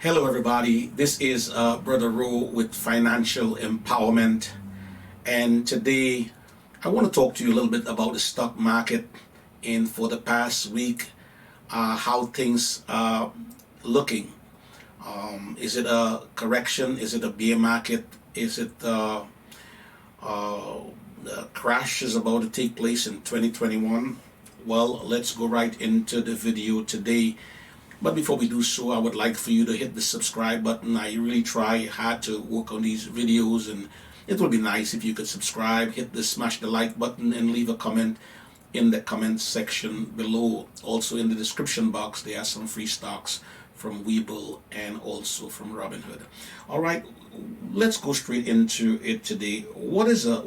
Hello everybody, this is Brother Ro with Financial Empowerment, and today I want to talk to you a little bit about the stock market and for the past week, how things are looking. Is it a correction? Is it a bear market? Is it a crash is about to take place in 2021? Well, let's go right into the video today. But before we do so, I would like for you to hit the subscribe button. I really try hard to work on these videos, and it would be nice if you could subscribe, smash the like button, and leave a comment in the comment section below. Also in the description box, there are some free stocks from Webull and also from Robinhood. All right, let's go straight into it today. What is a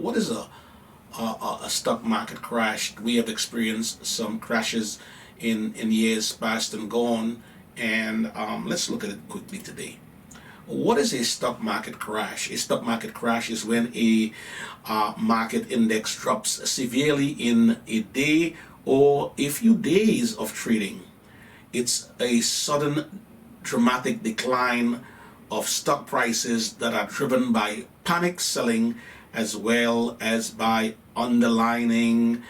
stock market crash? We have experienced some crashes in years past and gone, and let's look at it quickly today. What is a stock market crash? A stock market crash is when a market index drops severely in a day or a few days of trading. It's a sudden dramatic decline of stock prices that are driven by panic selling as well as by underlying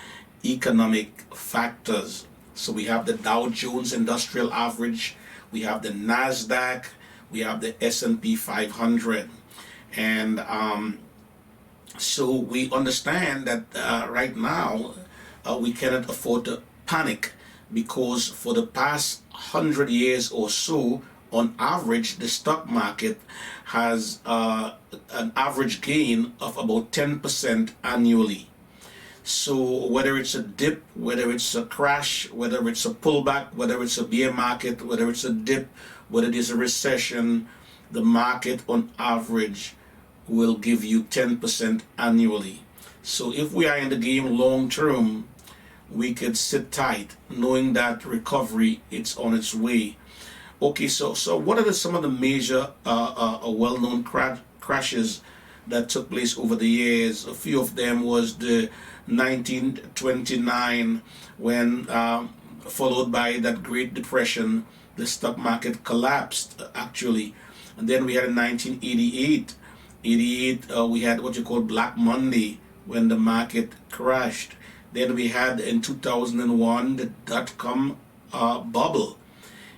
economic factors. So we have the Dow Jones Industrial Average, we have the NASDAQ, we have the S&P 500. And so we understand that right now we cannot afford to panic, because for the past 100 years or so, on average, the stock market has an average gain of about 10% annually. So whether it's a dip, whether it's a crash, whether it's a pullback, whether it's a bear market, whether it's a dip, whether it is a recession, the market on average will give you 10% annually. So if we are in the game long term, we could sit tight knowing that recovery is on its way. Okay, so what are some of the major well-known crashes that took place over the years? A few of them was the 1929, when followed by that Great Depression, the stock market collapsed actually. And then we had in 1988, we had what you call Black Monday, when the market crashed. Then we had in 2001 the dot-com bubble.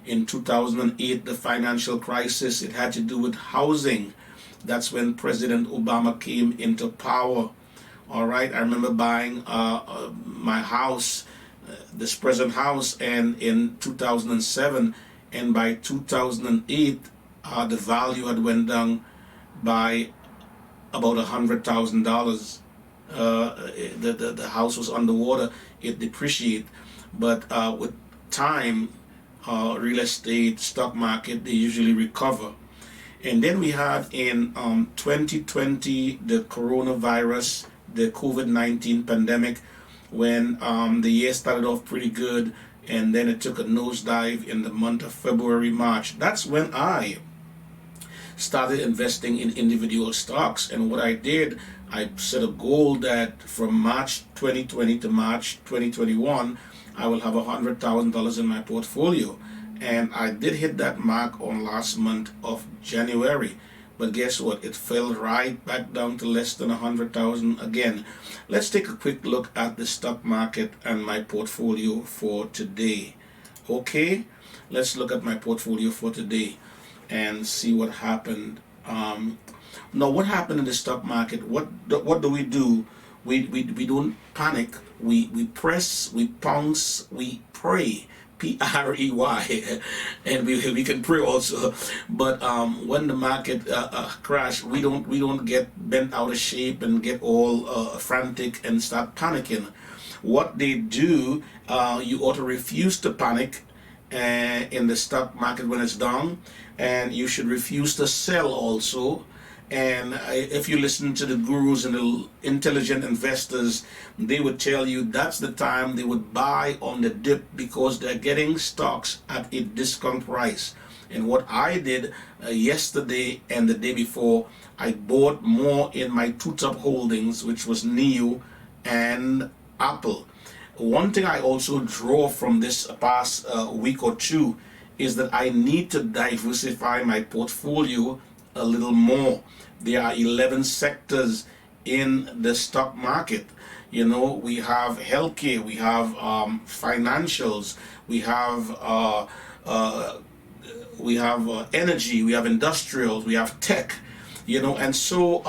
In 2008, the financial crisis. It had to do with housing. That's when President Obama came into power. All right, I remember buying my house, this present house, and in 2007, and by 2008, the value had went down by about $100,000. The house was underwater. It depreciated, but with time, real estate, stock market, they usually recover. And then we had in 2020 the coronavirus, the COVID-19 pandemic, when the year started off pretty good, and then it took a nosedive in the month of February, March. That's when I started investing in individual stocks. And what I did, I set a goal that from March 2020 to March 2021, I will have $100,000 in my portfolio. And I did hit that mark on last month of January. But guess what? It fell right back down to less than 100,000 again. Let's take a quick look at the stock market and my portfolio for today. Okay, let's look at my portfolio for today and see what happened. Now, what happened in the stock market? What do we do? We don't panic. We press, we pounce, we pray. P-R-E-Y, and we can pray also. But when the market crash, we don't get bent out of shape and get all frantic and start panicking. What they do, you ought to refuse to panic in the stock market when it's down, and you should refuse to sell also. And if you listen to the gurus and the intelligent investors, they would tell you that's the time they would buy on the dip, because they're getting stocks at a discount price. And what I did yesterday and the day before, I bought more in my two top holdings, which was NIO and Apple. One thing I also draw from this past week or two is that I need to diversify my portfolio a little more. There are 11 sectors in the stock market. You know, we have healthcare, we have financials, we have energy, we have industrials, we have tech. You know, and so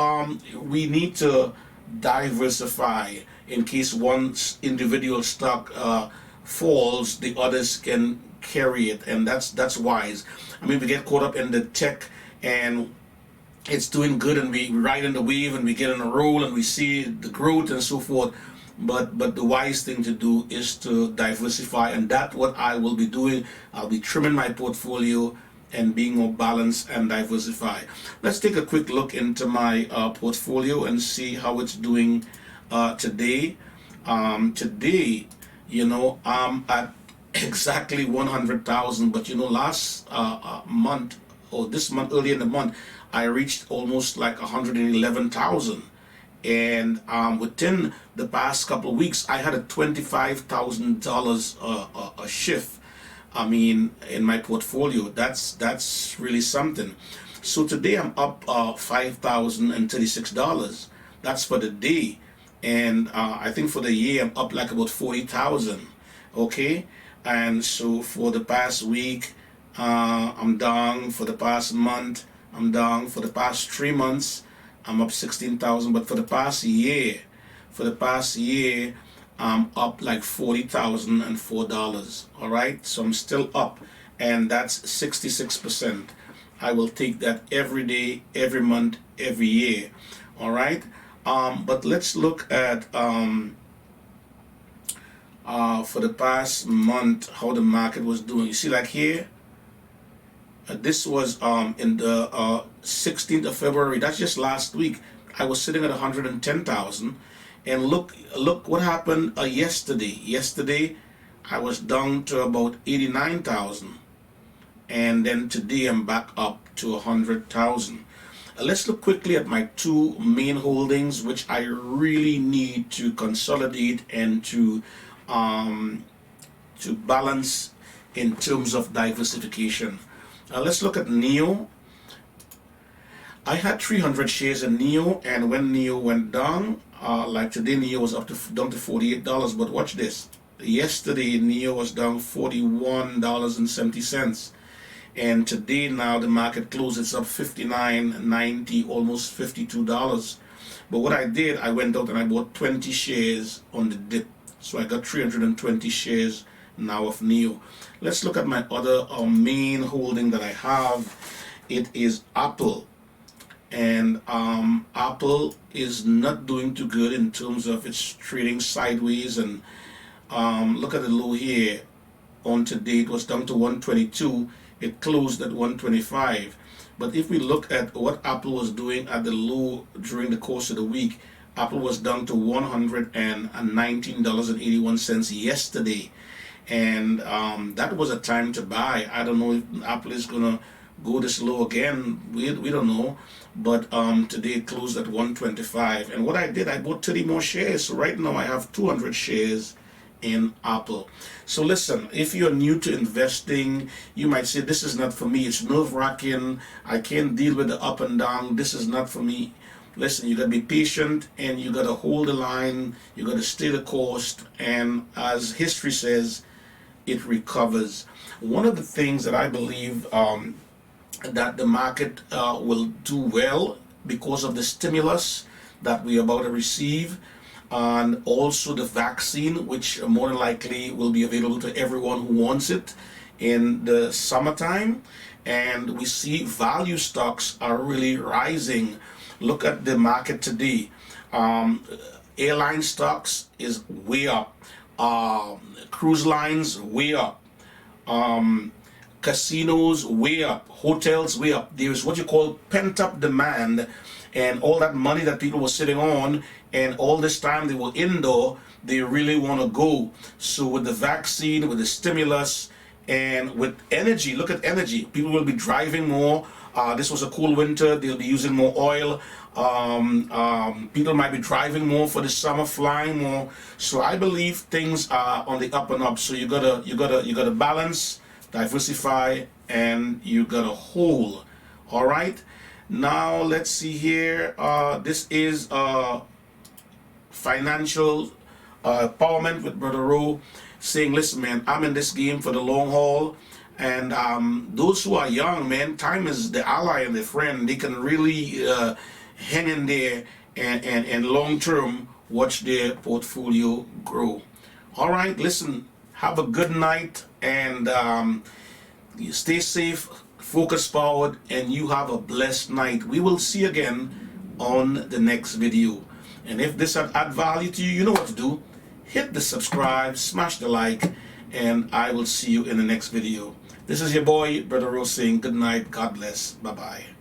we need to diversify in case one individual stock falls, the others can carry it, and that's wise. I mean, we get caught up in the tech and it's doing good, and we ride in the wave and we get in a roll and we see the growth and so forth. But the wise thing to do is to diversify, and that's what I will be doing. I'll be trimming my portfolio and being more balanced and diversify. Let's take a quick look into my portfolio and see how it's doing today. Today, you know, I'm at exactly 100,000, but you know, last month, or this month, early in the month, I reached almost like 111,000. And within the past couple of weeks, I had a $25,000 a shift. I mean, in my portfolio, that's really something. So today I'm up $5,036. That's for the day, and I think for the year I'm up like about 40,000. Okay, and so for the past week, I'm down. For the past month, I'm down. For the past 3 months, I'm up 16,000. But for the past year, I'm up like $40,004. All right, so I'm still up, and that's 66%. I will take that every day, every month, every year. All right, but let's look at for the past month how the market was doing. You see, like here, this was in the 16th of February. That's just last week. I was sitting at 110,000. And look what happened yesterday. Yesterday, I was down to about 89,000. And then today, I'm back up to 100,000. Let's look quickly at my two main holdings, which I really need to consolidate and to balance in terms of diversification. Let's look at NIO. I had 300 shares in NIO, and when NIO went down, like today, NIO was down to $48. But watch this. Yesterday, NIO was down $41.70, and today now the market closed. It's up $59.90, almost $52. But what I did, I went out and I bought 20 shares on the dip, so I got 320 shares now of NIO. Let's look at my other main holding that I have. It is APPLE. And APPLE is not doing too good in terms of its trading sideways. And look at the low here. On today, it was down to 122. It closed at 125. But if we look at what APPLE was doing at the low during the course of the week, APPLE was down to $119.81 yesterday. And that was a time to buy. I don't know if APPLE is going to go this low again. We don't know. But today it closed at 125. And what I did, I bought 30 more shares. So right now I have 200 shares in APPLE. So listen, if you're new to investing, you might say, this is not for me. It's nerve-wracking. I can't deal with the up and down. This is not for me. Listen, you got to be patient, and you got to hold the line. You got to stay the course. And as history says, it recovers. One of the things that I believe that the market will do well because of the stimulus that we're about to receive, and also the vaccine, which more than likely will be available to everyone who wants it in the summertime. And we see value stocks are really rising. Look at the market today. Airline stocks is way up. Cruise lines way up. Casinos way up. Hotels way up. There is what you call pent-up demand, and all that money that people were sitting on, and all this time they were indoor, they really want to go. So with the vaccine, with the stimulus, and with energy, look at energy. People will be driving more. This was a cool winter. They'll be using more oil. People might be driving more for the summer, flying more. So I believe things are on the up and up. So you gotta balance diversify, and you got a hold. All right. Now let's see here. This is financial empowerment with Brother Rowe, saying, listen, man, I'm in this game for the long haul. And those who are young, man, time is the ally and the friend. They can really hang in there and long term watch their portfolio grow. All right, listen, have a good night, and you stay safe, focus forward, and you have a blessed night. We will see you again on the next video. And if this had add value to you, you know what to do. Hit the subscribe, smash the like, and I will see you in the next video. This is your boy, Brother Rose, saying good night, God bless, bye-bye.